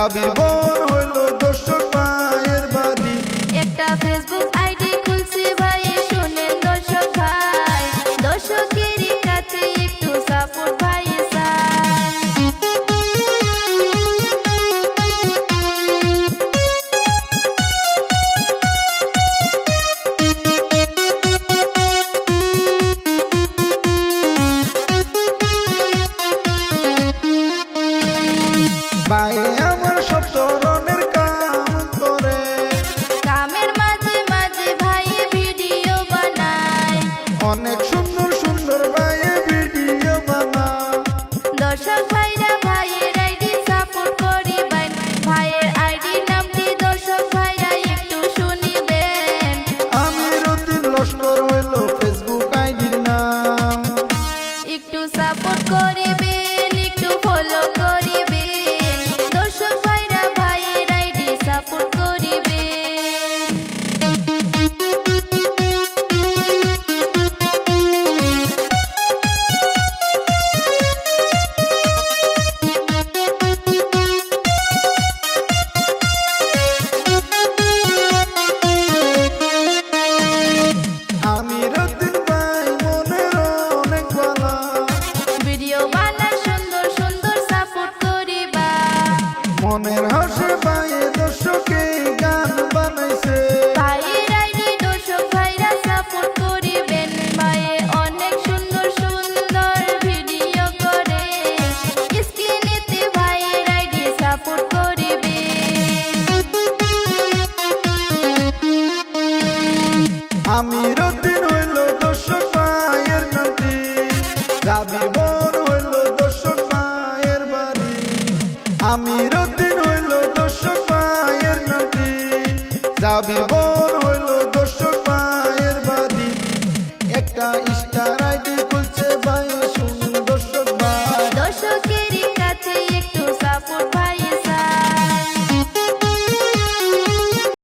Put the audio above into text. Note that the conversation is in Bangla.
জাবির বোন হইল দর্শক ভাইয়ের বাড়ি। একটা ফেসবুক আইডি খুলছি ভাই, শুনেন দর্শক ভাই, দর্শকের কাছে একটু সাপোর্ট ভাই ভাই আমার সব ধরনের কাম করে, কামের মাঝে মাঝে ভাই ভিডিও বানায়, অনেক সুন্দর সুন্দর ভাইয়ে ভিডিও বানায়। দর্শক ভাইরা ভাইয়ের আইডি সাপোর্ট করিবেন, ভাইয়ের আইডি নামটি দর্শক ভাইরা একটু শুনিবেন। আমির উদ্দিন লস্কর হইল ফেসবুক আইডির নাম। একটু সাপোর্ট করিবেন, একটু ফলো করিবেন, দর্শক ভাইরা ভাইয়ের আইডি সাপোর্ট করিবেন। আমির উদ্দিন ভাই মনের অনেক ভালা, ভিডিও বানায় সুন্দর সুন্দর সাপোর্ট করিবা, মনের হাসে ভাইয়ে দর্শকে গান বানাইছে। ভাইয়ের আইডি দর্শক ভাইরা সাপোর্ট করিবেন, ভাইয়ে অনেক সুন্দর সুন্দর ভিডিও করে, স্ক্রিনেতে ভাইয়ের আইডি সাপোর্ট করিবেন। আমির উদ্দিন হইল দর্শক ভাইয়ের নাতি, জাবির বোন হইল দর্শক ভাইয়ের বাড়ি। আমির উদ্দিন হইল দর্শক ভাইয়ের নাতি, জাবির বোন